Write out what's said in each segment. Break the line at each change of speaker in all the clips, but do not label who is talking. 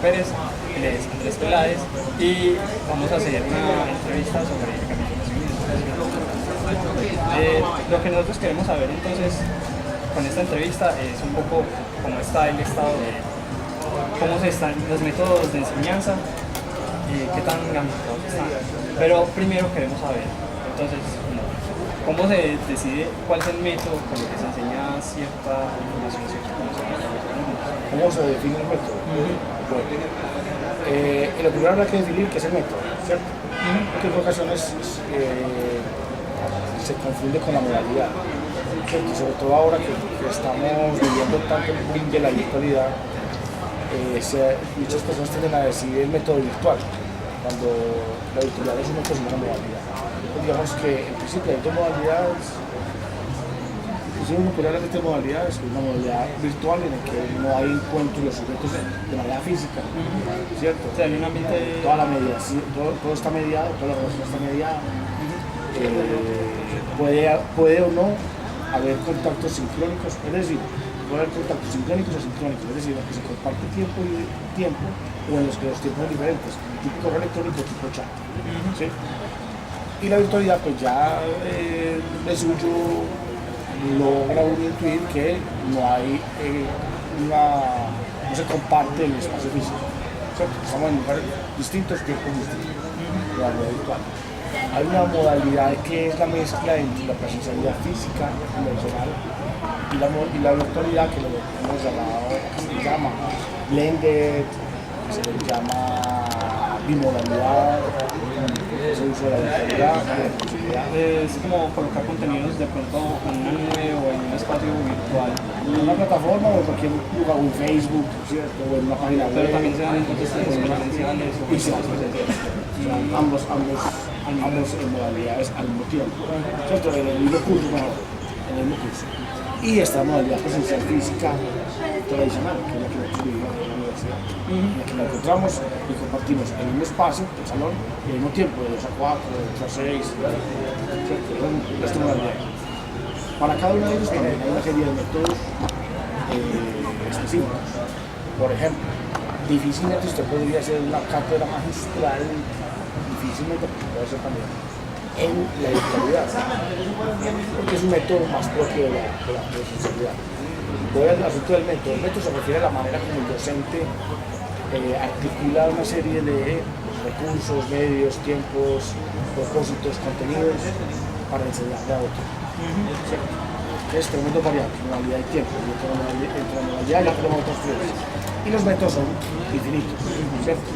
Pérez, él es Andrés Peláez y vamos a hacer una entrevista sobre capitulación y desesperación. Lo que nosotros queremos saber entonces con esta entrevista es un poco cómo está el estado de cómo se están los métodos de enseñanza y qué tan avanzados están. Pero primero queremos saber entonces cómo se decide cuál es el método con el que se enseña cierta información, cierto conocimiento.
¿Cómo se define el método? Bueno, lo primero habrá que definir qué es el método, ¿cierto? Porque en ocasiones se confunde con la modalidad, ¿cierto? Sobre todo ahora que estamos viviendo tanto el boom de la virtualidad, muchas personas tienden a decir el método virtual, cuando la virtualidad es un método, es una modalidad. Pues digamos que en principio hay dos modalidades. Uno podría hablar de tres modalidades, que es una modalidad virtual en la que no hay encuentro de los sujetos de manera física, ¿cierto?
O sea, hay un ambiente...
Toda la mediación, todo está mediado, toda la relación está mediada. Puede o no haber contactos sincrónicos, es decir, puede haber contactos sincrónicos o sincrónicos, es decir, en los que se comparte tiempo o en los que los tiempos son diferentes, tipo correo electrónico, tipo chat. ¿Sí? Y la virtualidad, pues ya de suyo logra uno intuir que no hay no se comparte el espacio físico, ¿cierto? Estamos en lugares distintos, tiempos distintos, la realidad virtual. Hay una modalidad que es la mezcla entre la presencialidad física, convencional, y la virtualidad, que lo hemos llamado, se llama blended, se le llama bimodalidad, se usa la virtualidad, la posibilidad.
Es como colocar contenidos de pronto en una nube o en un espacio virtual.
En una plataforma o en cualquier lugar, o en Facebook, ¿cierto? O en una página web.
Pero también se dan entonces presenciales o
Y se dan presenciales. Ambos en modalidades al mismo tiempo, ¿cierto? En el mismo curso, mejor, en el mismo curso. Y esta modalidad presencial física tradicional, que es la que nosotros vivimos en la universidad, en la que nos encontramos y compartimos el mismo espacio, el salón, y al mismo tiempo, de 2 a 4, de 8 a 6, ¿cierto? Esta modalidad. Para cada uno de ellos también hay una serie de métodos específicos. Por ejemplo, difícilmente usted podría hacer una cátedra magistral, difícilmente puede ser también en la virtualidad, porque es un método más propio de la presencialidad. Voy al asunto del método. El método se refiere a la manera como el docente articula una serie de recursos, medios, tiempos, propósitos, contenidos para enseñarle a otro. Entonces tenemos dos variables, modalidad y tiempo. Entre la modalidad ya tenemos otros tres. Y los métodos son infinitos, ¿cierto?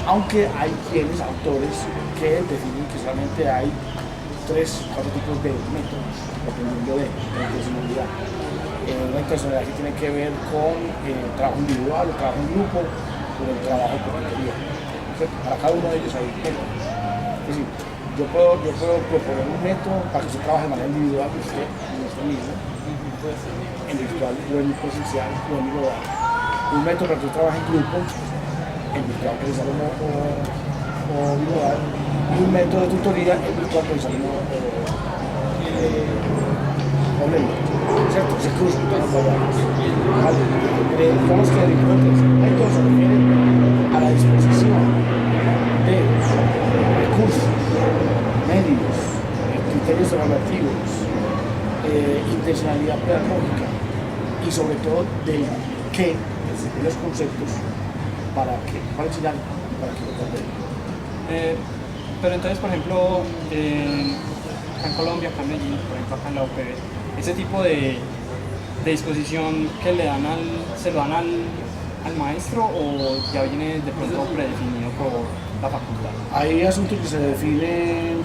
Aunque hay quienes, autores, que definen que solamente hay 3 o 4 tipos de métodos, dependiendo de la intencionalidad. Una intencionalidad que tiene que ver con trabajo individual, o trabajo en grupo, o el trabajo por categoría. Para cada uno de ellos hay métodos. Es decir, yo puedo proponer un método para que se trabaje de manera individual, usted mismo, en virtual o en presencial o en global. Un método para que usted trabaje en grupo, en virtual presencial o global, y un método de tutoría en virtual presencial o lengua, ¿cierto? Se cruzan todas las variables. Digamos que el método se refiere a la disposición de recursos, medios, criterios evaluativos, intencionalidad pedagógica y sobre todo del qué, de los conceptos para enseñar y para que lo comprenda.
Pero entonces, por ejemplo, acá en Colombia, acá en Medellín, por ejemplo, acá en la UPB, ese tipo de disposición que se lo dan al maestro o ya viene de pronto predefinido por la facultad.
Hay asuntos que se definen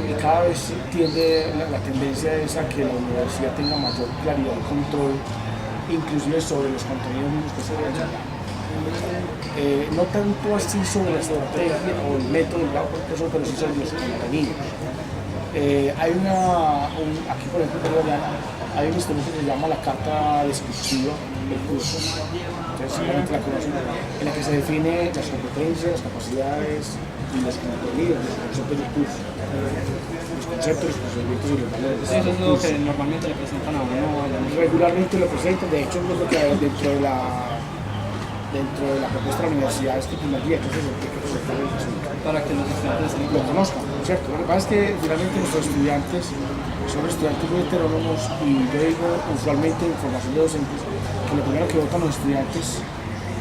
y cada vez tiende la tendencia es a que la universidad tenga mayor claridad y control, inclusive sobre los contenidos mismos que se deben enseñar. No tanto así sobre la estrategia o el método, pero sí sobre los contenidos. Aquí por ejemplo en Guayana hay un instrumento que se llama la carta discursiva del curso, entonces simplemente la conocen, en la que se define las competencias, las capacidades y los contenidos, los conceptos del curso, los conceptos, los procedimientos y los valores.
Eso es lo que normalmente le presentan a uno.
Regularmente lo presentan, de hecho es lo que dentro de la dentro de la propuesta de la universidad este primer día, que es el que presenta la educación.
Para que los estudiantes
Lo conozcan, ¿cierto? Lo que pasa es que finalmente nuestros estudiantes son estudiantes muy heterónomos y yo digo usualmente en formación de docentes que lo primero que votan los estudiantes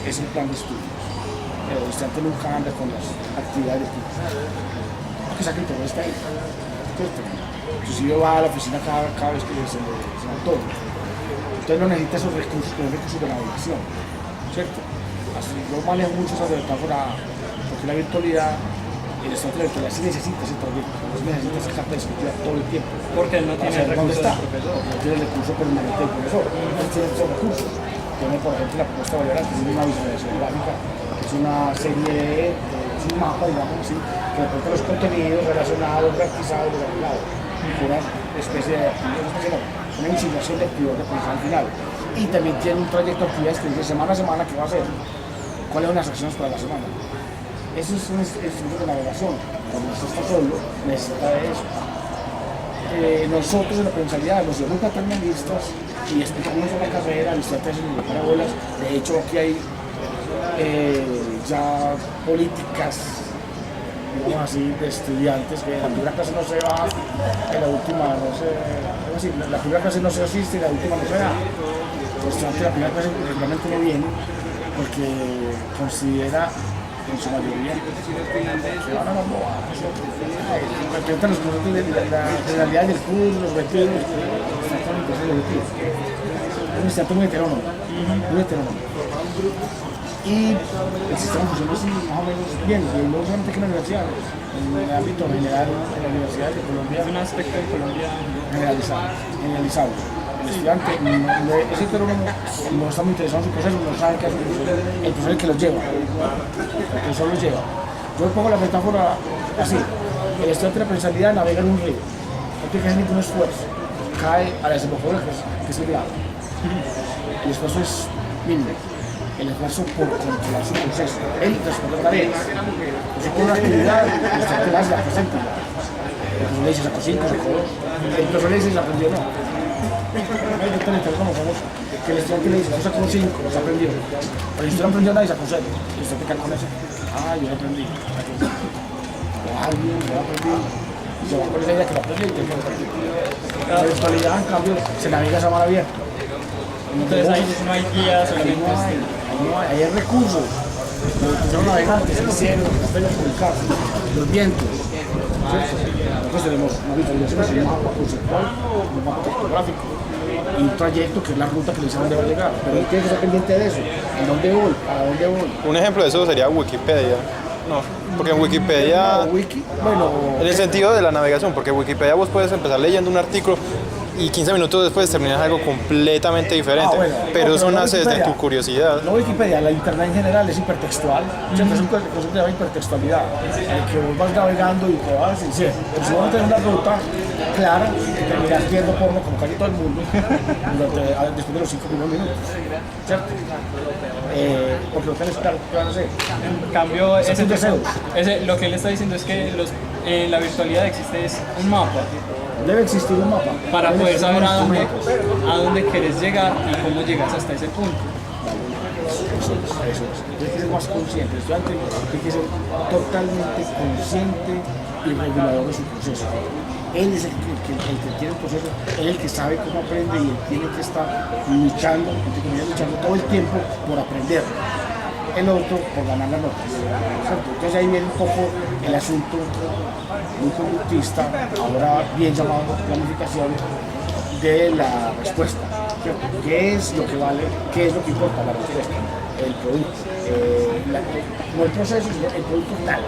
es el plan de estudios. El estudiante nunca anda con las actividades de estudios. Aunque saque el todo está ahí, ¿cierto? Inclusive va a la oficina cada vez que se le antoja. Entonces no necesita esos recursos, los recursos de navegación, ¿cierto? Así, yo manejo mucho esa metáfora porque la virtualidad, el estudiante de la virtualidad sí necesita ese trayecto, sí necesita esa carta de seguridad todo el tiempo.
porque él no tiene
¿Dónde
recursos
está?
del profesor.
No tiene el recurso permanente del profesor, no tiene esos recursos. Tiene, por ejemplo, la propuesta Valera, que es una visualización gráfica, que es una serie es un mapa, digamos así, que representa los contenidos relacionados, reactizados, desarrollados, una especie de actividad, una insinuación de actividad de aprendizaje al final. Y también tiene un trayecto de actividades que dice semana a semana qué va a hacer, cuáles son las acciones para la semana. Eso es un instrumento de navegación. Cuando usted está solo, necesita eso. Nosotros en la presencialidad los llevamos paternalistas y explicamos una carrera, estrategias de parábolas. De hecho, aquí hay ya políticas, digamos así, de estudiantes que en la primera clase no se va, en la última no se, es decir, la primera clase no se asiste y la última no se da. Los estudiantes de la primera clase realmente no vienen porque considera en su mayoría que van a las bobadas. Preguntan los conceptos de la realidad del curso, los objetivos, es un estudiante muy heterónomo, muy heterónomo. Y el sistema funciona así más o menos bien, y no solamente que en la universidad, en el ámbito general, en la Universidad de Colombia.
Es un aspecto de Colombia
Generalizado. El estudiante es heterónomo, no está muy interesado en su proceso, no sabe qué hace el profesor es el que los lleva, el profesor los lleva. Yo pongo la metáfora así, el estudiante de la presencialidad navega en un río, no tiene que hacer ningún esfuerzo, cae a la desembocadura que es el lago. El esfuerzo es mínimo. El esfuerzo por controlar su proceso. Él responde tareas. Si tiene una actividad, el estudiante la hace, la presenta. El profesor le dice, sacó 5, sacó 2. El profesor le dice, se aprendió, no. Como somos, que el estudiante le dice, yo sacó 5, se aprendió. Pero el estudiante no aprendió nada y sacó 0. El estudiante cae con eso. Ah, yo lo aprendí. Alguien lo aprendí. Y se va con esa idea que lo aprendí y tiene que aprender. La virtualidad, en cambio, se navega esa mar abierta.
entonces ahí no hay guías, solamente
Hay recursos. Los navegantes, el cielo, las estrellas publicadas, los vientos. Nosotros tenemos una visualización, un mapa conceptual, un mapa topográfico y un trayecto que es la ruta que le dice a dónde va a llegar. Pero él tiene que estar pendiente de eso. ¿En dónde voy? ¿Para dónde voy?
Un ejemplo de eso sería Wikipedia. No, porque en Wikipedia, en el sentido de la navegación, porque en Wikipedia vos puedes empezar leyendo un artículo y 15 minutos después terminas algo completamente diferente, pero eso nace desde tu curiosidad.
No Wikipedia, la internet en general es hipertextual, es un concepto que se llama hipertextualidad, en el que vos vas navegando y te vas, y sí, pero si vos no tenés una ruta clara, terminás viendo porno como casi todo el mundo después de los 5 primeros minutos, ¿cierto? Porque no tenés claro qué van a hacer.
En cambio, lo que él está diciendo es que en la virtualidad existe un mapa
Debe existir un mapa
para poder saber a dónde quieres llegar y cómo llegas hasta ese punto.
Eso es. Tienes que ser más consciente. El estudiante tiene que ser totalmente consciente y regulador de su proceso. Él es el que tiene el proceso, él es el que sabe cómo aprende y él tiene que estar luchando todo el tiempo por aprender. El otro por ganar la nota. Entonces ahí viene un poco el asunto muy conductista, ahora bien llamado planificación de la respuesta. ¿Cierto? ¿Qué es lo que vale? ¿Qué es lo que importa la respuesta? El producto. No el proceso, sino el producto final.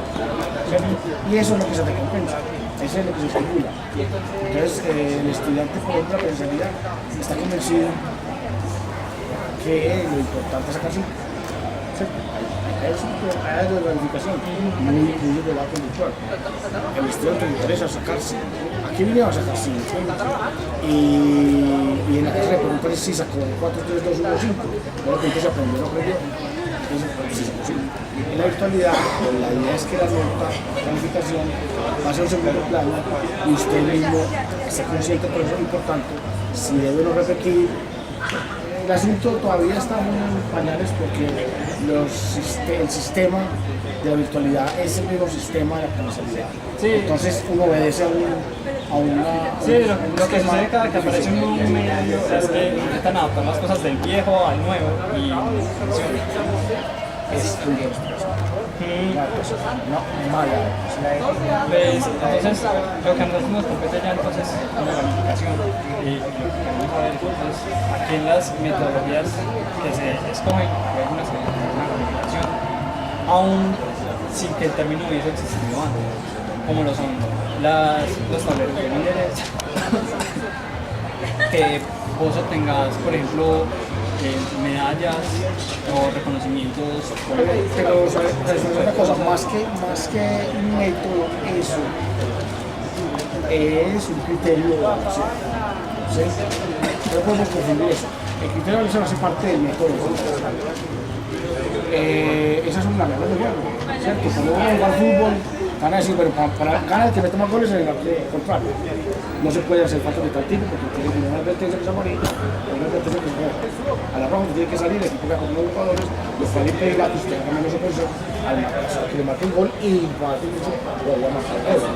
¿Cierto? Y eso es lo que se recompensa. Eso es lo que se calcula. Entonces el estudiante, por ejemplo, la presencialidad está convencido que lo importante es sacar 5. Es una área de planificación muy de la conductual. El estudiante le interesa sacar 5. Aquí viene a sacar 5. Y en la clase le preguntan si sacó 4, 3, 2, 1, 5. Bueno, que entonces aprendió o no aprendió. En la virtualidad, la idea es que la nota, la planificación, pase a un segundo plano y usted mismo esté consciente, por eso es importante, si debe o no repetir, el asunto todavía está muy en pañales porque el sistema de la virtualidad es el mismo sistema de la presencialidad.
Sí.
Entonces uno obedece a una...
Sí, lo que sucede cada que aparece un nuevo medio es que intentan adaptar las cosas del viejo al nuevo y funciona.
Es un no, mala.
Pues, entonces, lo que a nosotros nos compete ya entonces es la gamificación y lo que queremos saber es aquí en las metodologías que se escogen, hay algunas que tienen una gamificación, aún sin que el término hubiese existido antes, como lo son los tableros de líderes, que vos obtengas, por ejemplo, medallas o reconocimientos.
Pero es una cosa, más que un método, eso es un criterio de evaluación. ¿Sí? No podemos confundir eso. El criterio de evaluación hace parte del método. Esas son las reglas del juego, ¿cierto? Cuando uno juega al fútbol, van a decir, pero para ganar el que mete más goles es el contrario. No se puede hacer falta de tal tipo porque tiene que una advertencia que es amarilla, una advertencia que es roja. A la roja tiene que salir el equipo que ha con los jugadores, los cuales impedirá que usted haga menos ofensión al marcador que le marque un gol y va a tener que podría marcar el gol.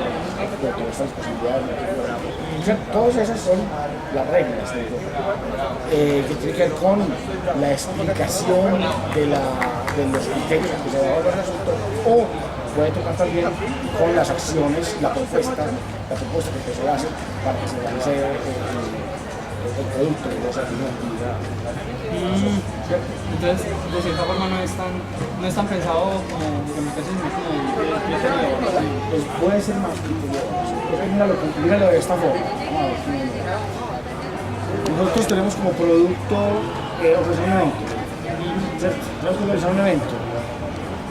Pero todas estas posibilidades, o sea, todas esas son las reglas del juego, que tiene que ver con la explicación de los criterios que se va a dar el asunto, o puede tocar también con las acciones, la propuesta que se hace para que se realice el producto de esa actividad.
Entonces, de cierta forma no es tan pensado como gamificación, sino como criterio.
Pues puede ser más criterio. Míralo de esta forma. Nosotros tenemos como producto ofrecer un evento. Tenemos que organizar un evento.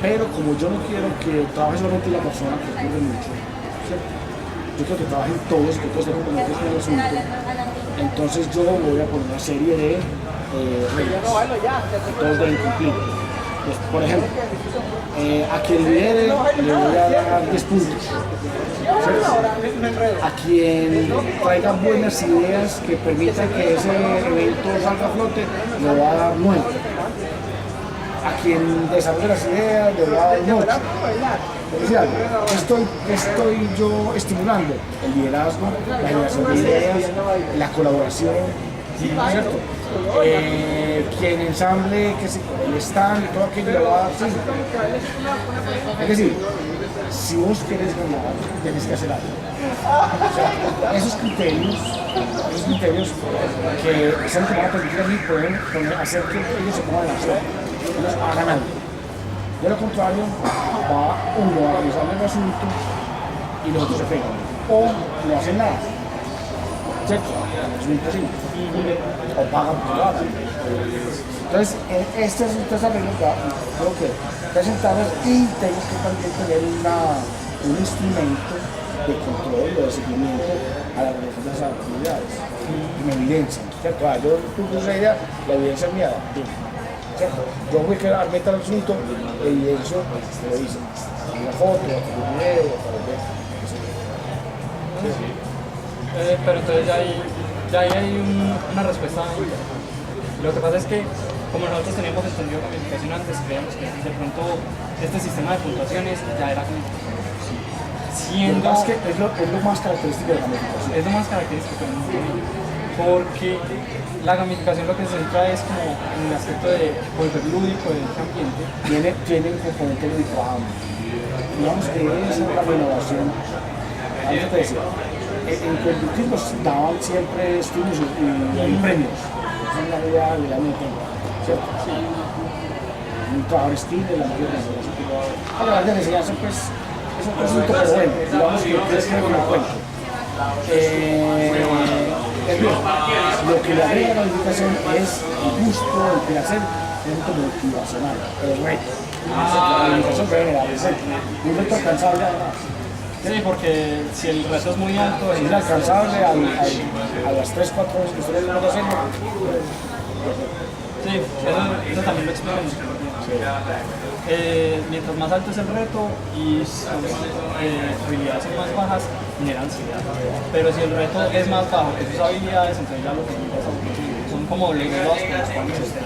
Pero como yo no quiero que trabaje solamente la persona que ocurre mucho, ¿cierto? Yo quiero que trabajen todos, que todos estén comprometidos con el asunto. Entonces yo voy a poner una serie de reglas que todos deben cumplir. Pues, por ejemplo, a quien lidere le voy a dar 10 puntos. ¿Cierto? A quien traiga buenas ideas que permitan que ese evento salga a flote, le voy a dar 9. A quien desarrolle las ideas, le voy a dar 8. ¿Qué estoy yo estimulando? El liderazgo, la generación de ideas, la colaboración, ¿cierto? Quien ensamble, el stand, todo aquello le va a dar 5. Es decir, si vos querés ganar, tenés que hacer algo. O sea, esos criterios que son que van a permitir a mí pueden hacer que ellos se pongan en acción, ellos hagan algo. De lo contrario, va uno a revisar el asunto y los otros se pegan. O no hacen nada. ¿Cierto? Es muy imposible. O pagan por lo hagan. Entonces, estas reglas creo que presentarlas y tengo que también tener un instrumento de control o de seguimiento a la realización de esas actividades. Y me evidencian, ¿cierto? Yo tuve esa idea, la evidencia es mía. ¿Cierto? Yo voy a armar el asunto, evidencio, lo hice. Una foto, un video,
Pero entonces ya ahí hay una respuesta. Lo que pasa es que, como nosotros teníamos entendido gamificación antes, creíamos que de pronto este sistema de puntuaciones ya era gamificación. Siendo
que es lo más característico de la gamificación.
Es lo más característico del mundo, porque la gamificación lo que se centra es como en el aspecto de volver lúdico del ambiente.
Tiene un componente lúdico. Digamos que esa es la renovación. Antes te decía, en conductivos daban siempre estímulos y premios. Esa es la idea de la mente, ¿cierto? Sí. Un trabajador estilo, la mayoría de las actividades. Ahora, la enseñanza, pues, es un conjunto, pero bueno, digamos que es que no me cuento. Lo que le agrega a la gamificación es el gusto, el placer, es motivacional, el reto. La gamificación debe generar el reto. Un reto alcanzable además.
Sí, porque si el reto es muy alto,
es inalcanzable a las 3-4 horas que ustedes van haciendo.
Sí, eso también lo explican. Mientras más alto es el reto y sus habilidades son más bajas, genera ansiedad. Pero si el reto es más bajo que sus habilidades, entonces ya lo que son como los métodos con los cuales se está.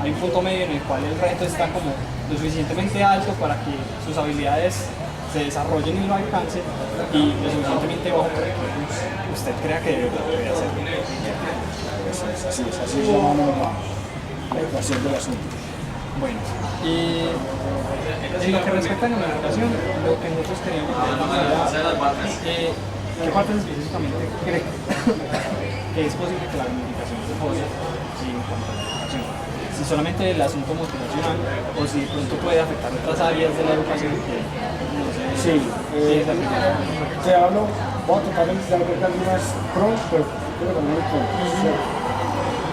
Hay un punto medio en el cual el reto está como lo suficientemente alto para que sus habilidades se desarrollen y lo alcancen, y lo suficientemente bajo para que usted crea que debe hacerlo.
Así llamamos la ecuación del asunto.
Bueno, y en lo que respecta a la gamificación, lo que nosotros queríamos era qué partes específicamente cree que es posible que la gamificación se jode en cuanto a la educación. Si solamente el asunto motivacional o si de pronto puede afectar otras áreas de la educación que no sé.
Sí, te hablo, voy a tratar de dar algunas pros, pero creo que también contras.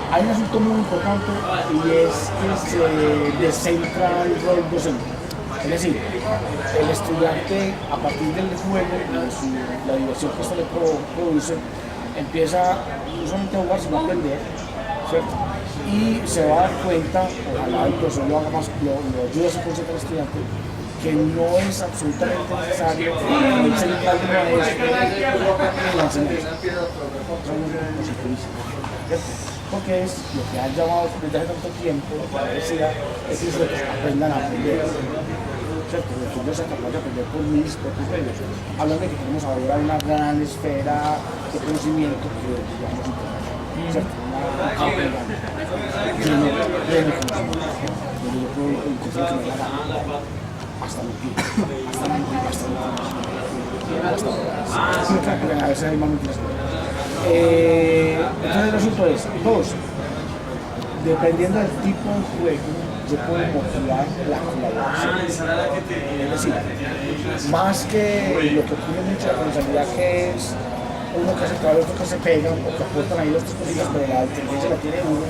Hay un asunto muy importante y es que se descentra el rol docente. Es decir, el estudiante a partir del juego y la diversión que esto le produce, empieza no solamente a jugar sino a aprender, ¿cierto? Y se va a dar cuenta, ojalá el profesor lo haga más, lo ayude a su concepto al estudiante, que no es absolutamente necesario el central de maestro en la enseñanza. Porque es lo que han llamado desde hace tanto tiempo la universidad, es que los aprendan a aprender. ¿Cierto? Los estudiantes sean capaces de aprender por mis propios medios. Hablan de que tenemos ahora una gran esfera de conocimiento que digamos importante. ¿Cierto? Una campo grande. Lleno de conocimiento. Donde yo puedo encontrar que me da hasta mentir. A veces hay más mentiras. Entonces el asunto es, dos, dependiendo del tipo de juego, yo puedo motivar la colaboración. Es decir, más que lo que ocurre mucho la responsabilidad que es uno que hace el trabajo, otro que se pega, o que aportan ahí las tres cositas, pero la inteligencia la tiene uno.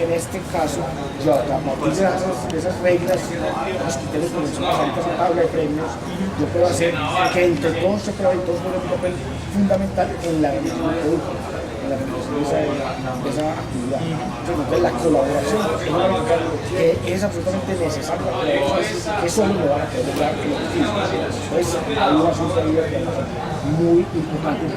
En este caso, yo a partir de esas reglas, los criterios que son bastantes en la tabla de premios, yo puedo hacer que entre todos se prueben, todos jueguen un papel fundamental en la realización del producto, en la realización de esa actividad. Entonces la colaboración es absolutamente necesaria, que solo lo van a poder lograr el objetivo. Entonces hay un asunto ahí muy importante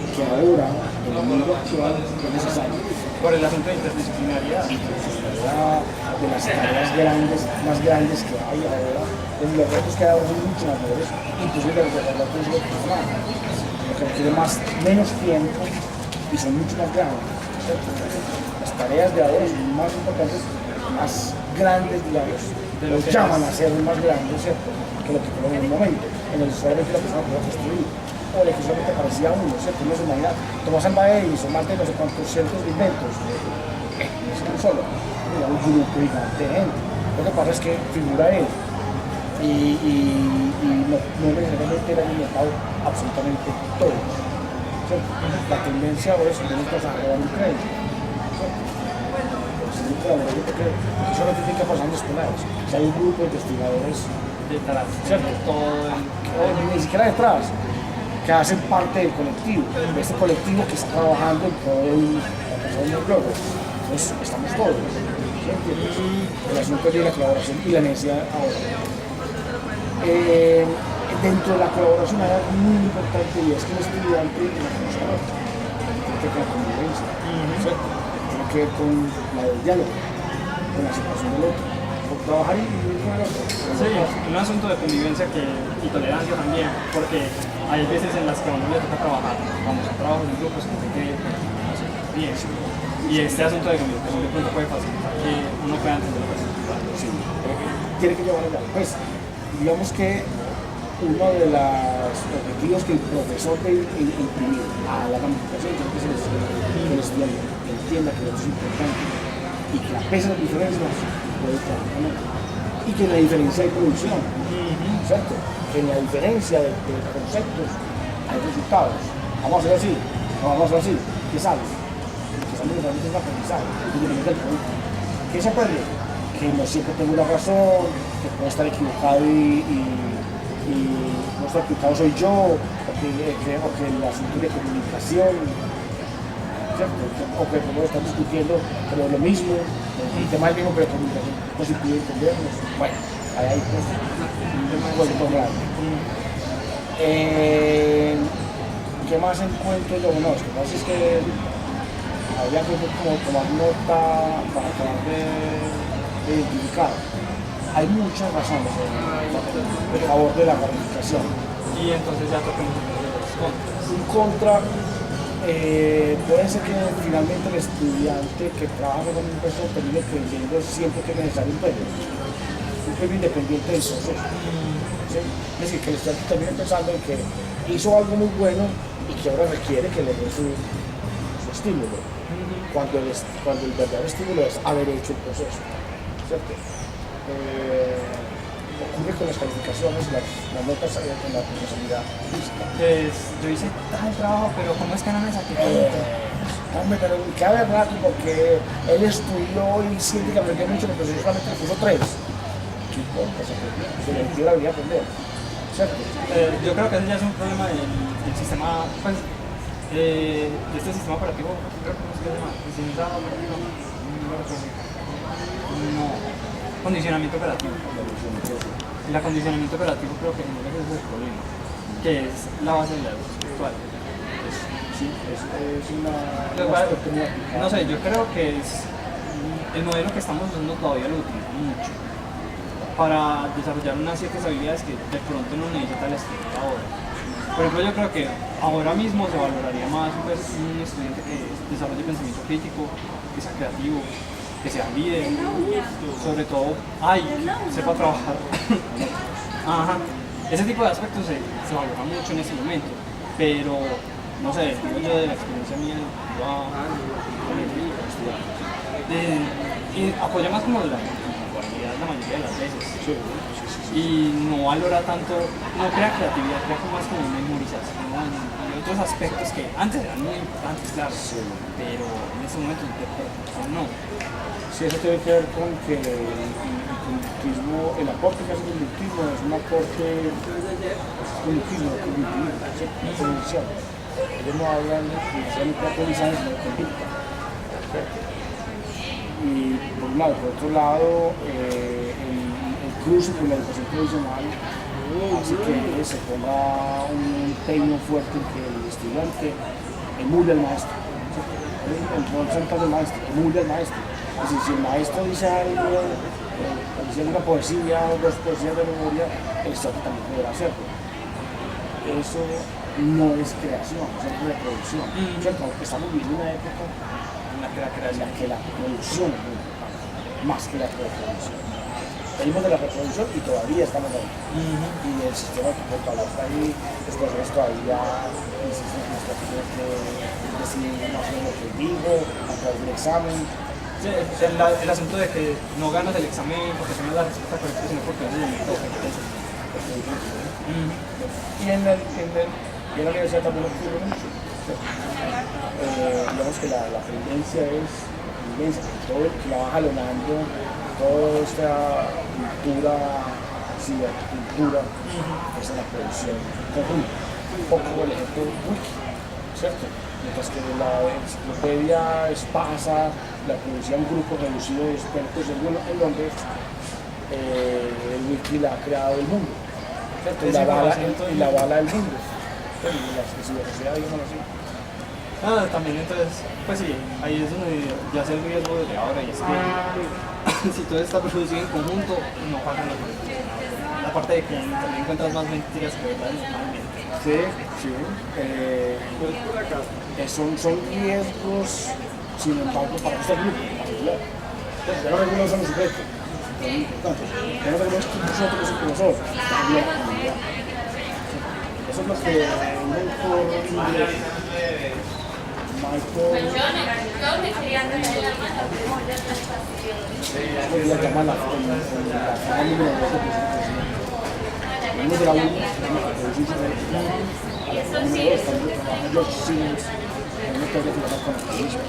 que ahora en el mundo actual es necesario.
Por el asunto de interdisciplinaridad.
De las tareas grandes, más grandes que hay ahora, los retos que hay ahora son mucho mayores, inclusive de los de la atención personal, porque requiere menos tiempo y son mucho más grandes. ¿Cierto? Las tareas de ahora son más importantes, más grandes, digamos, lo llaman a ser más grandes, ¿cierto? Que lo que fueron en un momento, en el solamente la persona puede construir, o el que solamente parecía uno, ¿cierto? Uno se imagina, Tomás Alva Edison, más de no sé cuántos cientos de inventos, es uno solo. Un grupo gigante de gente. Lo que pasa es que figura él y no necesariamente era alimentado absolutamente todo. ¿Cierto? La tendencia ahora es que tenemos que robar un crédito. Yo creo que eso no tiene que pasar en los escolares. Si hay un grupo de investigadores
Detrás,
¿cierto? Ni siquiera detrás, que hacen parte del colectivo, de este colectivo que está trabajando en todo el logro. Entonces estamos todos. El asunto de la colaboración y la necesidad ahora. Dentro de la colaboración hay algo muy importante y es que el estudiante tiene que ver con la convivencia, tiene que ver con el diálogo, con la situación del otro, con trabajar y vivir con el otro.
Sí, un asunto de convivencia y tolerancia también, porque hay veces en las que a uno le toca trabajar, vamos a trabajos en grupos que bien. Y este asunto de comunicación de pronto puede facilitar que uno pueda entender lo que
sí, tiene que llevar allá. Pues, digamos que uno de los objetivos que el profesor debe imprimir a la gamificación tiene que ser que el estudiante entienda que eso es importante y que a pesar de las diferencias puede trabajar con él. Y que en la diferencia hay producción, ¿cierto? Que en la diferencia de conceptos hay resultados. Vamos a hacer así, no vamos a hacer así, ¿qué sale? Realmente es un aprendizaje, ¿qué se aprende? Que no siempre tengo la razón, que puedo estar equivocado y no estar equivocado soy yo, o que el asunto de comunicación, ¿cierto? O que podemos estar discutiendo pero lo mismo, el tema es el mismo pero comunicación no se puede entendernos. Bueno, ahí hay pues un cuento grande. ¿Qué más encuentro yo? No, es que pasa es que habría que como tomar nota para acabar de identificar. Hay muchas razones en favor de la gamificación.
Y entonces ya toquemos los contras.
Un contra puede ser que finalmente el estudiante que trabaja con un profesor termine creyendo siempre que es necesario un premio independiente del proceso. ¿Sí? Es decir, que el estudiante termine pensando en que hizo algo muy bueno y que ahora requiere que le dé su estímulo, cuando el verdadero estímulo es haber hecho el proceso. ¿Cierto? Ocurre con las calificaciones, las notas en la responsabilidad física.
Pues yo hice tal trabajo, pero ¿cómo es que no me saqué tanto?
Hombre, pero queda verdad porque él estudió y siente que aprendió mucho, pero yo solamente le puso 3. ¿Qué importa? Se le dio la habilidad de aprender. ¿Cierto?
Yo creo que ese ya es un problema del sistema, pues, de este sistema operativo, creo que no sé qué se llama, sistema operativo, no, condicionamiento operativo. El acondicionamiento operativo creo que no es el problema, que es la base de la educación virtual.
Sí, es una
no sé, yo creo que es el modelo que estamos usando todavía lo utiliza mucho para desarrollar unas ciertas habilidades que de pronto no necesita el estudiante ahora. Por ejemplo, yo creo que ahora mismo se valoraría más pues, un estudiante que desarrolle pensamiento crítico, que sea creativo, que sea líder, sobre todo, sepa trabajar. Ajá. Ese tipo de aspectos se valora mucho en este momento, pero no sé, digo yo de la experiencia mía, y apoya más como la cualidad la mayoría de las veces. Y no valora tanto, no crea creatividad, crea más como memorización y otros aspectos que antes eran muy importantes, claro, pero en este momento no.
Sí, eso tiene que ver con que el aporte que hace el conductismo es un aporte cognitivo, ellos no hablan necesariamente de aprendizaje, sino de conducta. Y por un lado, por otro lado, el cruce con la educación tradicional hace que se ponga un empeño fuerte en que el estudiante emule al maestro. El rol central del maestro, emule al maestro. Es decir, si el maestro dice algo, dice una poesía o dos poesías de memoria, el estudiante también deberá hacerlo. Eso no es creación, es reproducción. ¿Cierto? Estamos viviendo una época en la que la producción es muy importante, más que la reproducción. Venimos de la reproducción y todavía estamos ahí. Y el sistema computador está ahí, los profesores todavía insisten en que tienen que decir más o menos lo que digo, a través del examen.
Sí, el asunto de que no ganas el examen porque tengas la respuesta correcta, sino porque haces el método.
Y en la universidad también ocurre mucho. Digamos que la tendencia es inmensa, todo el que la va jalonando, toda esta cultura, cibercultura, es la producción conjunta. Un poco el ejemplo wiki, ¿cierto? Mientras que la enciclopedia espasa, la producía un grupo reducido de expertos en Londres, el wiki la ha creado el mundo, ¿cierto? Y la bala del mundo. La sociedad, digamos así.
También entonces, pues sí, ahí es donde ya se el riesgo de ahora y es que si todo está producido en conjunto, no pagan la producción. Aparte de que también encuentras más mentiras que verdades normalmente.
Sí. Son riesgos, sin embargo, para este grupo en particular. Ya no regulamos a los sujetos, es muy importante. Ya no regulamos nosotros los profesores, también la comunidad. Eso es lo que un autor inglés, Michael, la llama la forma número 2 de crecimiento. Uno de la 1, que produce a la número 2, también trabaja George Simmons, en una teoría que llama conocimiento.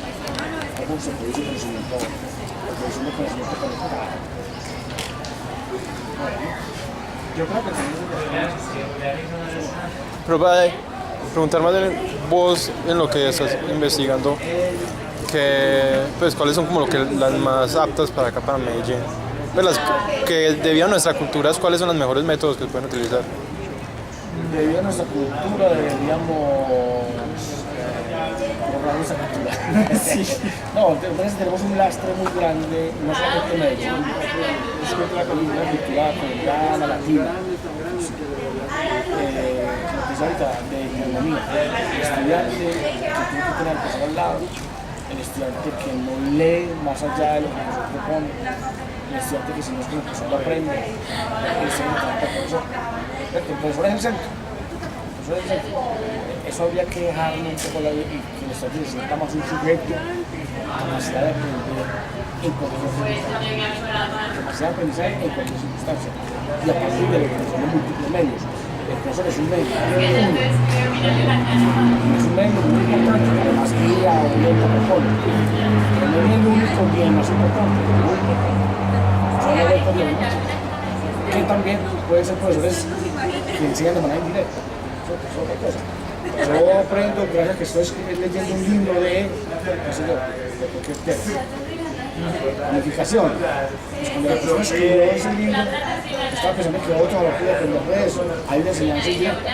Cómo se produce conocimiento, la producción de conocimiento conectado.
Yo creo que
Pero para preguntar más de vos en lo que estás investigando, pues, ¿cuáles son como las más aptas para acá, para Medellín? Pues las que debido a nuestra cultura, ¿cuáles son los mejores métodos que se pueden utilizar?
Debido a nuestra cultura deberíamos borrar esa cultura. No, entonces tenemos un lastre muy grande, no solamente en Medellín, es que la cultura colombiana, latina, de economía, el estudiante que tiene que tener el profesor al lado, el estudiante que no lee más allá de lo que el profesor propone, el estudiante que si no es que el profesor lo aprende, el estudiante que el profesor es el centro. Eso habría que dejarlo un poco la vida y que el estudiante se sienta más un sujeto, capacidad de aprender en cualquier circunstancia, capacidad de aprendizaje en cualquier circunstancia, y a partir de lo que son los múltiples medios. El profesor es un medio, es un medio muy importante, que además guía o orienta a propone, pero no es el único bien más importante, que también pueden ser profesores que enseñan de manera indirecta. Es otra cosa. Yo aprendo gracias a que estoy leyendo un libro de, qué sé yo, de cualquier tema. Planificación. Pues cuando la persona escribió ese libro, estaba pensando que otro lo puede aprender de eso. Hay una enseñanza indirecta,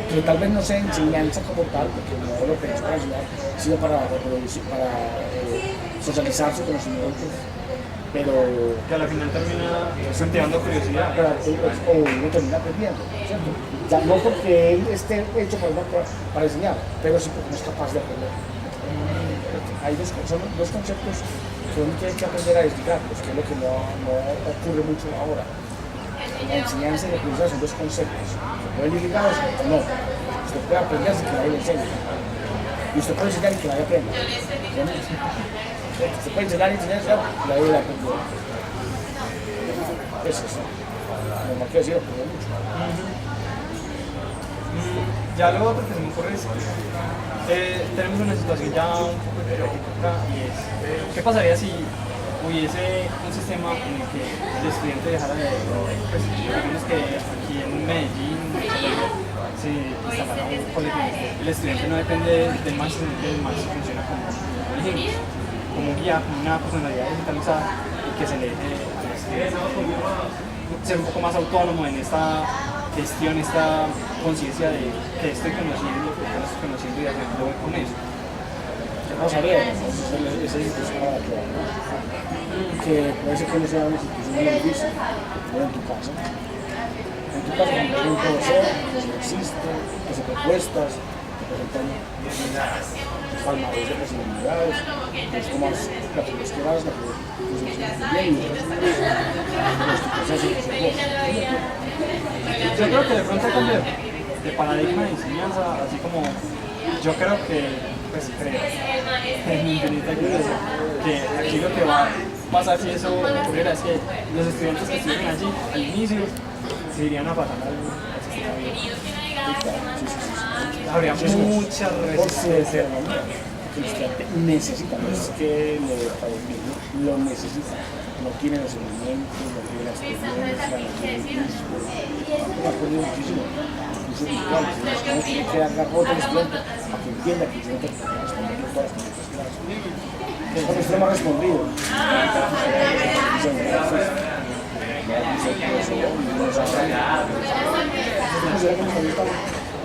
que tal vez no sea enseñanza como tal, porque no lo pensó para enseñar, sino para reproducir, para socializar su conocimiento. Pero
que al final termina incentivando curiosidad.
O uno termina aprendiendo, ¿cierto? Ya no porque él esté hecho para enseñar, pero sí porque no es capaz de aprender. Son dos conceptos que uno tiene que aprender a desligar, pues, que es lo que no ocurre mucho ahora. La enseñanza y la aprendizaje son dos conceptos. ¿Se pueden ir ligados o no? Usted puede aprender sin que nadie le enseñe. Y usted puede enseñar y que nadie aprenda. Se puede enseñar y la vida aprendió. Es eso. No quiero decir, aprendió mucho.
Ya lo otro que se me ocurre es tenemos una situación ya un poco hipotética y es ¿qué pasaría si hubiese un sistema en el que el estudiante dejara de pues digamos que aquí en Medellín se instalara un colegio el estudiante no depende del maestro sino que el maestro funciona como guía, como una personalidad digitalizada y que se le deje al estudiante ser un poco más autónomo en esta gestión, esta conciencia de que estoy conociendo, que no estoy conociendo y haciendo con eso.
¿Qué pasaría? Esa institución para que puede ser que no sea una institución muy difícil, pero en tu casa. En tu casa, cuando hay un profesor, que existe, que se propuestas, que presentan palmares de posibilidades, que es como la que los quieras, la que se bien y nuestro proceso de
yo creo que de pronto hay que cambiar de paradigma de enseñanza, así como yo creo que, pues creo, en mi infinita ignorancia, que aquí lo que va a pasar si eso ocurriera es que los estudiantes que estuvieron allí al inicio se irían a pasar al sistema bien. Habría mucha resistencia.
El estudiante necesita, no es que lo necesita. No tiene los elementos, no tiene la experiencia, no tiene el disco. Ha aprendido muchísimo. Incluso musicales, es como tiene que dar garrote al estudiante para que entienda que tiene que responder todas las preguntas que hace. Es como extremo respondido.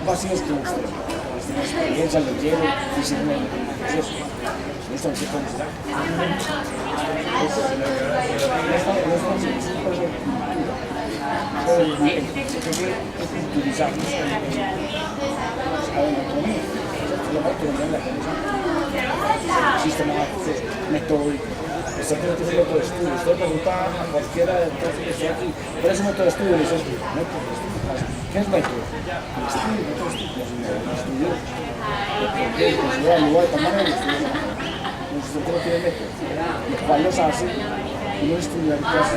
Vacíos que usted. Tiene experiencia, lo llevo, físicamente, eso. Esto no se puede enseñar. Utilizarnos sistema metódico. Usted tiene que hacer método de estudio. Usted pregunta a cualquiera de los que está aquí, ¿cuál es un método de estudio? Le dice, método de estudio. ¿Qué es método? El estudio, método de estudio. Porque se evalúa de tal manera el estudio. Usted no tiene método, lo cual nos hace unos estudiantes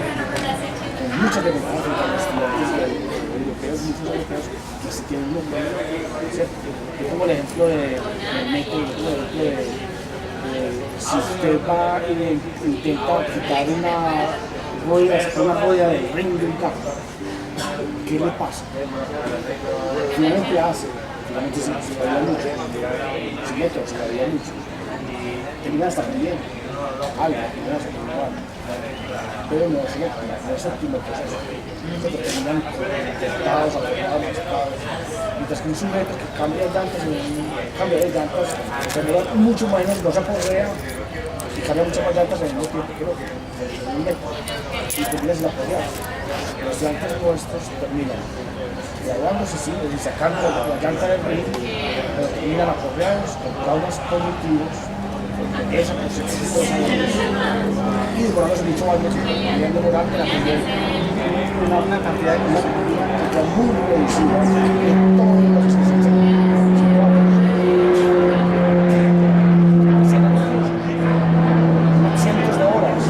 con muchas dificultades frente a los estudiantes europeos, muchos europeos que sí tienen un método. Yo pongo el ejemplo del método, si usted va e intenta quitar una rueda del ring de un carro, ¿qué le pasa? Finalmente hace, finalmente se varía mucho, sin método se varía mucho. El terminan hasta aprendiendo algo, terminan hasta aprendiendo algo. Pero no es el último proceso. Terminan afectados, machucados. Mientras que un sujeto que cambia de llantas, se demora mucho menos, no se aporrea y cambia muchas más llantas al mismo tiempo que lo que y terminas la aporreada. Los llantas nuestros terminan graduándose, sí, y sacando la llanta del ring, pero terminan aporreados con traumas cognitivos. Esa consecuencia de los años y demorándose mucho más podrían demorar en aprender una cantidad muy reducida de todo lo que se enseña. Cientos de horas.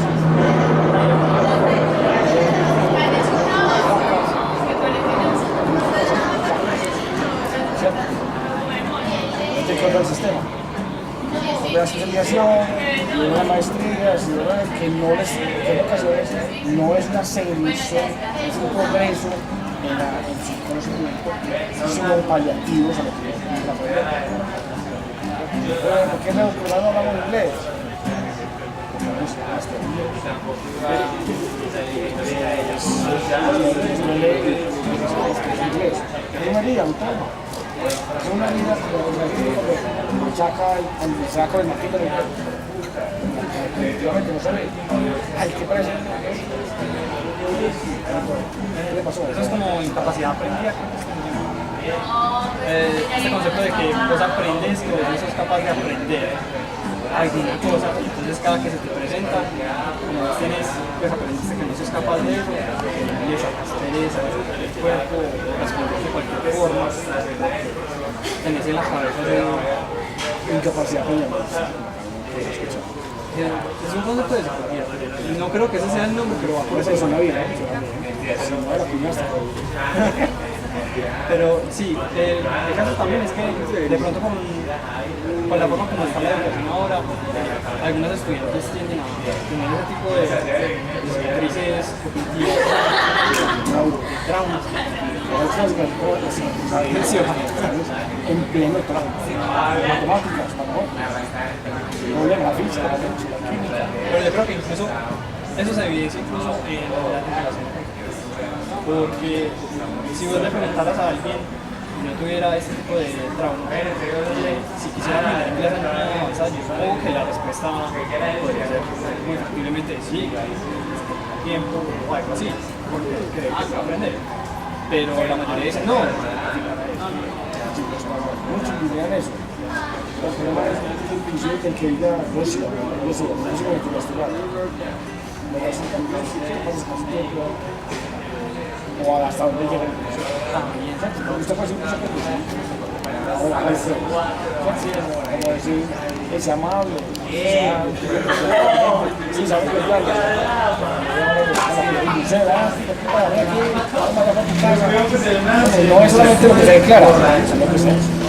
¿Cierto? No te encuentra el sistema. De la especialización, de una maestría, que en ocasiones no es una segregación, es un progreso en su conocimiento, sino paliativos a lo que es la pobreza. ¿Por qué no hablamos inglés? Es una vida, un trauma. Es una vida cuando saca el martillo del dedo. Definitivamente no sabe. Ay, ¿qué parece? ¿Qué le pasó?
Eso es como incapacidad aprendida. Este concepto de que vos aprendes que vos no sos capaz de aprender alguna cosa, entonces cada que se te presenta, como vos tenés, pues aprendiste que no sos capaz de eso, y sacas pereza, el cuerpo, responder de cualquier forma, tenés en la cabeza de
incapacidad aprendida.
es un concepto de psicología, y no creo que ese sea el nombre, pero va por
Eso
eso.
es una vida, si no era puñasta.
Pero sí, el caso también es que de pronto con la forma como está la educación ahora, algunos estudiantes tienden a tener ese tipo de cicatrices cognitivas, traumas.
En pleno trauma. Matemáticas, problemas física, química.
Pero yo creo que incluso eso se evidencia incluso en la generación. Porque si vos le preguntaras a alguien y no tuviera este tipo de trauma, si quisiera aprender inglés en una avanzada, yo supongo que la respuesta podría ser muy factiblemente sí, tiempo o algo así, porque creo que se va a aprender. Pero la mayoría dicen no.
Muchos dirían eso. El problema es inclusive que el que diga Rusia, Rusia internacional. O hasta dónde llega el curso. También, porque usted puede decir mucho que ahora como decir, es amable, sí, sabe que es claro. No es solamente lo que se declara, sino lo que se hace.